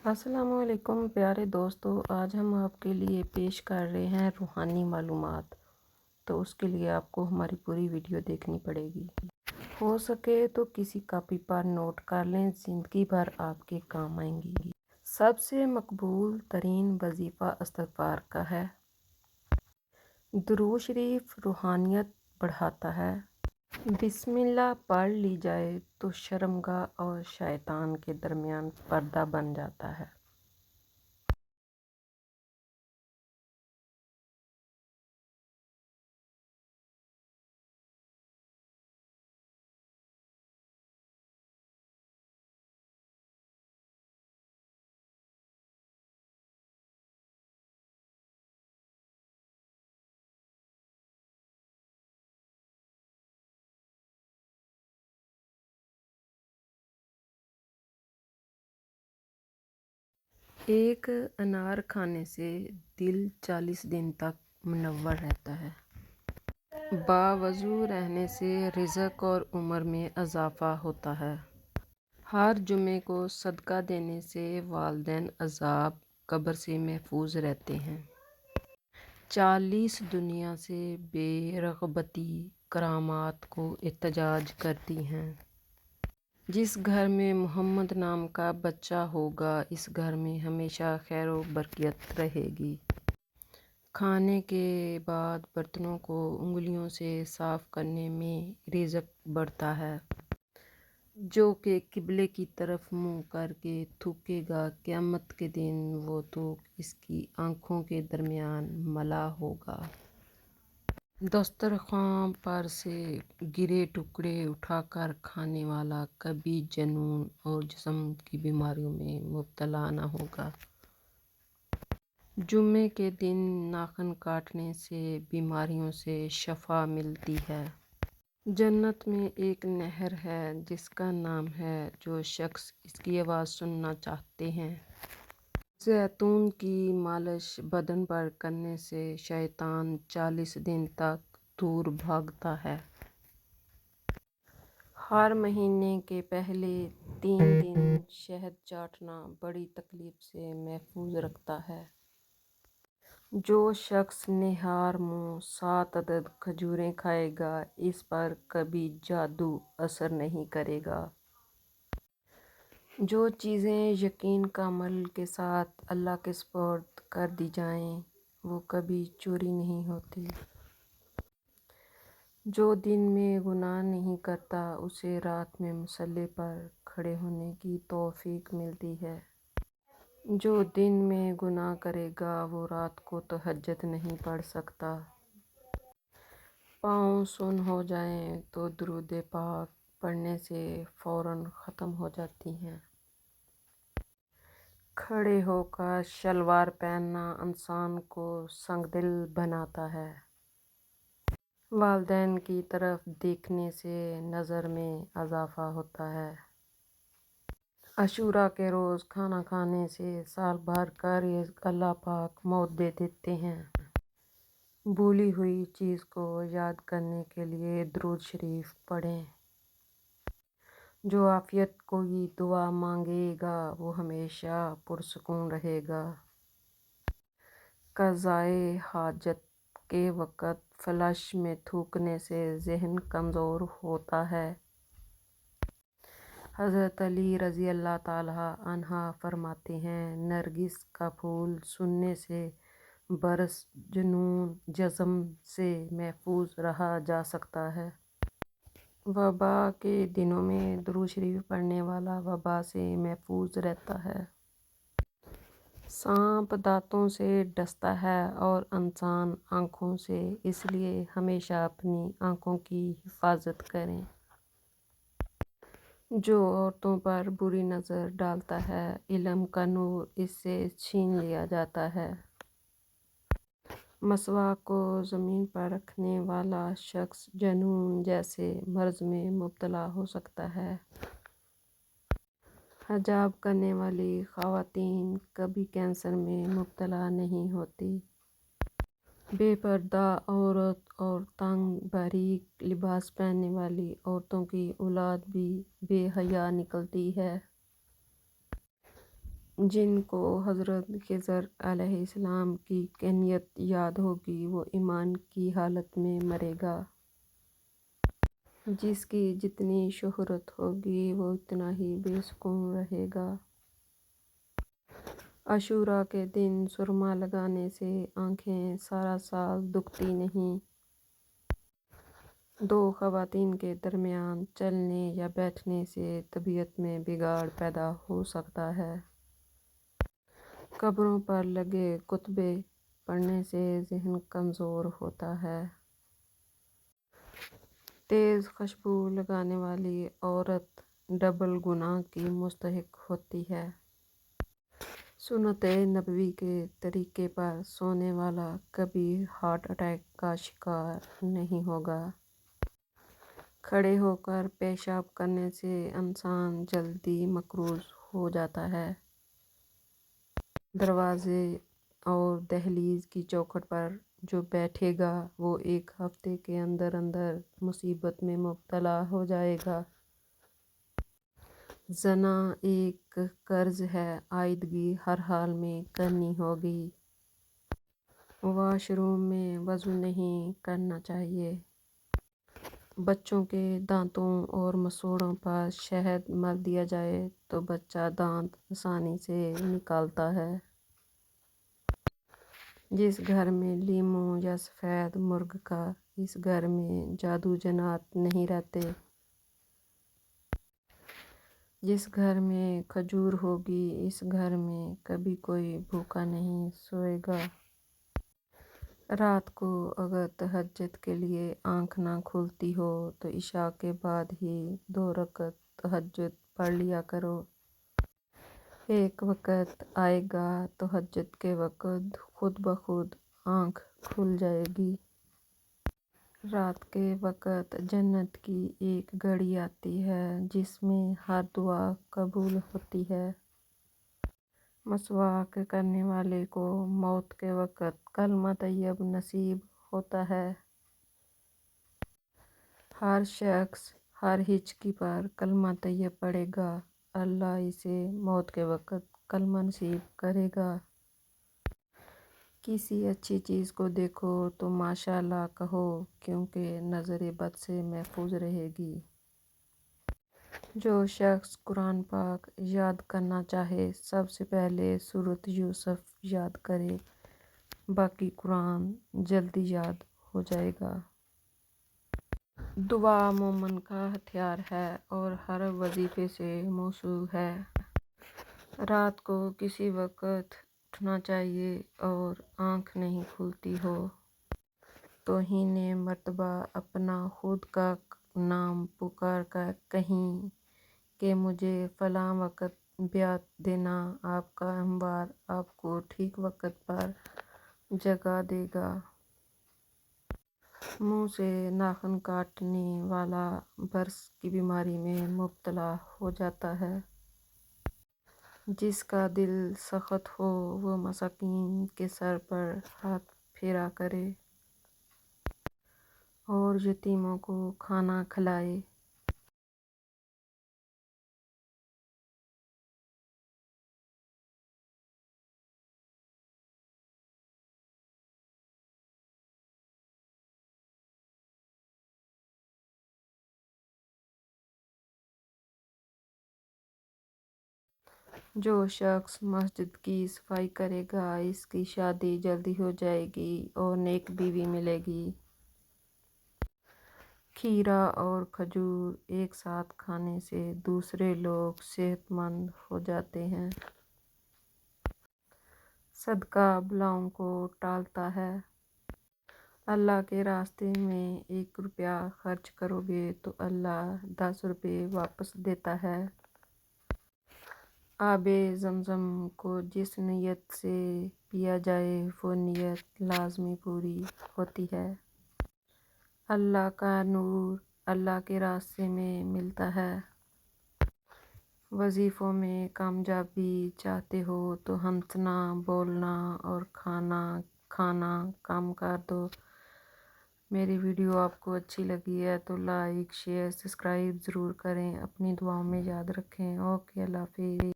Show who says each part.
Speaker 1: السلام علیکم پیارے دوستو، آج ہم آپ کے لیے پیش کر رہے ہیں روحانی معلومات۔ تو اس کے لیے آپ کو ہماری پوری ویڈیو دیکھنی پڑے گی۔ ہو سکے تو کسی کاپی پر نوٹ کر لیں، زندگی بھر آپ کے کام آئیں گی۔ سب سے مقبول ترین وظیفہ استغفار کا ہے۔ درود شریف روحانیت بڑھاتا ہے۔ بسم اللہ پڑھ لی جائے تو شرمگاہ اور شیطان کے درمیان پردہ بن جاتا ہے۔ ایک انار کھانے سے دل 40 دن تک منور رہتا ہے۔ باوضو رہنے سے رزق اور عمر میں اضافہ ہوتا ہے۔ ہر جمعے کو صدقہ دینے سے والدین عذاب قبر سے محفوظ رہتے ہیں۔ 40 دنیا سے بے رغبتی کرامات کو احتجاج کرتی ہیں۔ جس گھر میں محمد نام کا بچہ ہوگا، اس گھر میں ہمیشہ خیر و برکت رہے گی۔ کھانے کے بعد برتنوں کو انگلیوں سے صاف کرنے میں رزق بڑھتا ہے۔ جو کہ قبلے کی طرف منہ کر کے تھوکے گا، قیامت کے دن وہ تھوک اس کی آنکھوں کے درمیان ملا ہوگا۔ دسترخوان پر سے گرے ٹکڑے اٹھا کر کھانے والا کبھی جنون اور جسم کی بیماریوں میں مبتلا نہ ہوگا۔ جمعے کے دن ناخن کاٹنے سے بیماریوں سے شفا ملتی ہے۔ جنت میں ایک نہر ہے جس کا نام ہے، جو شخص اس کی آواز سننا چاہتے ہیں۔ زیتون کی مالش بدن پر کرنے سے شیطان 40 دن تک دور بھاگتا ہے۔ ہر مہینے کے پہلے 3 دن شہد چاٹنا بڑی تکلیف سے محفوظ رکھتا ہے۔ جو شخص نہار منہ 7 عدد کھجوریں کھائے گا، اس پر کبھی جادو اثر نہیں کرے گا۔ جو چیزیں یقین کا عمل کے ساتھ اللہ کے سپرد کر دی جائیں، وہ کبھی چوری نہیں ہوتی۔ جو دن میں گناہ نہیں کرتا، اسے رات میں مصلی پر کھڑے ہونے کی توفیق ملتی ہے۔ جو دن میں گناہ کرے گا، وہ رات کو تہجد نہیں پڑھ سکتا۔ پاؤں سن ہو جائیں تو درود پاک پڑھنے سے فوراً ختم ہو جاتی ہیں۔ کھڑے ہو کر شلوار پہننا انسان کو سنگ دل بناتا ہے۔ والدین کی طرف دیکھنے سے نظر میں اضافہ ہوتا ہے۔ عاشوراء کے روز کھانا کھانے سے سال بھر کا رزق اللہ پاک موت دے دیتے ہیں۔ بھولی ہوئی چیز کو یاد کرنے کے لیے درود شریف پڑھیں۔ جو عافیت کی دعا مانگے گا، وہ ہمیشہ پرسکون رہے گا۔ قضائے حاجت کے وقت فلش میں تھوکنے سے ذہن کمزور ہوتا ہے۔ حضرت علی رضی اللہ تعالیٰ عنہ فرماتے ہیں، نرگس کا پھول سننے سے برس جنون جذب سے محفوظ رہا جا سکتا ہے۔ وبا کے دنوں میں درود شریف پڑھنے والا وبا سے محفوظ رہتا ہے۔ سانپ دانتوں سے ڈستا ہے اور انسان آنکھوں سے، اس لیے ہمیشہ اپنی آنکھوں کی حفاظت کریں۔ جو عورتوں پر بری نظر ڈالتا ہے، علم کا نور اس سے چھین لیا جاتا ہے۔ مسواک کو زمین پر رکھنے والا شخص جنون جیسے مرض میں مبتلا ہو سکتا ہے۔ حجاب کرنے والی خواتین کبھی کینسر میں مبتلا نہیں ہوتی۔ بے پردہ عورت اور تنگ باریک لباس پہننے والی عورتوں کی اولاد بھی بے حیا نکلتی ہے۔ جن کو حضرت خضر علیہ السلام کی کہنیت یاد ہوگی وہ ایمان کی حالت میں مرے گا۔ جس کی جتنی شہرت ہوگی وہ اتنا ہی بے سکون رہے گا۔ عاشوراء کے دن سرما لگانے سے آنکھیں سارا سال دکھتی نہیں۔ دو خواتین کے درمیان چلنے یا بیٹھنے سے طبیعت میں بگاڑ پیدا ہو سکتا ہے۔ قبروں پر لگے خطبے پڑھنے سے ذہن کمزور ہوتا ہے۔ تیز خوشبو لگانے والی عورت ڈبل گناہ کی مستحق ہوتی ہے۔ سنت نبوی کے طریقے پر سونے والا کبھی ہارٹ اٹیک کا شکار نہیں ہوگا۔ کھڑے ہو کر پیشاب کرنے سے انسان جلدی مقروض ہو جاتا ہے۔ دروازے اور دہلیز کی چوکھٹ پر جو بیٹھے گا وہ ایک ہفتے کے اندر اندر مصیبت میں مبتلا ہو جائے گا۔ زنا ایک قرض ہے، عائدگی ہر حال میں کرنی ہوگی۔ واش روم میں وضو نہیں کرنا چاہیے۔ بچوں کے دانتوں اور مسوڑھوں پر شہد مل دیا جائے تو بچہ دانت آسانی سے نکالتا ہے۔ جس گھر میں لیموں یا سفید مرغ کا اس گھر میں جادو جنات نہیں رہتے۔ جس گھر میں کھجور ہوگی اس گھر میں کبھی کوئی بھوکا نہیں سوئے گا۔ رات کو اگر تہجد کے لیے آنکھ نہ کھلتی ہو تو عشاء کے بعد ہی 2 رکعت تہجد پڑھ لیا کرو۔ ایک وقت آئے گا تہجد کے وقت خود بخود آنکھ کھل جائے گی۔ رات کے وقت جنت کی ایک گھڑی آتی ہے جس میں ہر دعا قبول ہوتی ہے۔ مسواک کرنے والے کو موت کے وقت کلمہ طیب نصیب ہوتا ہے۔ ہر شخص ہر ہچکی پر کلمہ طیب پڑھے گا، اللہ اسے موت کے وقت کلمہ نصیب کرے گا۔ کسی اچھی چیز کو دیکھو تو ماشاءاللہ کہو کیونکہ نظر بد سے محفوظ رہے گی۔ جو شخص قرآن پاک یاد کرنا چاہے سب سے پہلے سورۃ یوسف یاد کرے، باقی قرآن جلدی یاد ہو جائے گا۔ دعا مومن کا ہتھیار ہے اور ہر وظیفے سے موصول ہے۔ رات کو کسی وقت اٹھنا چاہیے اور آنکھ نہیں کھلتی ہو توہین مرتبہ اپنا خود کا نام پکار کر کہیں کہ مجھے فلاں وقت بیعت دینا، آپ کا ہموار آپ کو ٹھیک وقت پر جگا دے گا۔ منہ سے ناخن کاٹنے والا برس کی بیماری میں مبتلا ہو جاتا ہے۔ جس کا دل سخت ہو وہ مساکین کے سر پر ہاتھ پھیرا کرے اور یتیموں کو کھانا کھلائے۔ جو شخص مسجد کی صفائی کرے گا اس کی شادی جلدی ہو جائے گی اور نیک بیوی ملے گی۔ کھیرا اور کھجور ایک ساتھ کھانے سے دوسرے لوگ صحت مند ہو جاتے ہیں۔ صدقہ بلاؤں کو ٹالتا ہے۔ اللہ کے راستے میں 1 روپیہ خرچ کرو گے تو اللہ 10 روپے واپس دیتا ہے۔ آب زمزم کو جس نیت سے پیا جائے وہ نیت لازمی پوری ہوتی ہے۔ اللہ کا نور اللہ کے راستے میں ملتا ہے۔ وظیفوں میں کامیابی چاہتے ہو تو ہنسنا، بولنا اور کھانا کم کر دو۔ میری ویڈیو آپ کو اچھی لگی ہے تو لائک، شیئر، سبسکرائب ضرور کریں۔ اپنی دعاؤں میں یاد رکھیں۔ اوکے، اللہ حافظ۔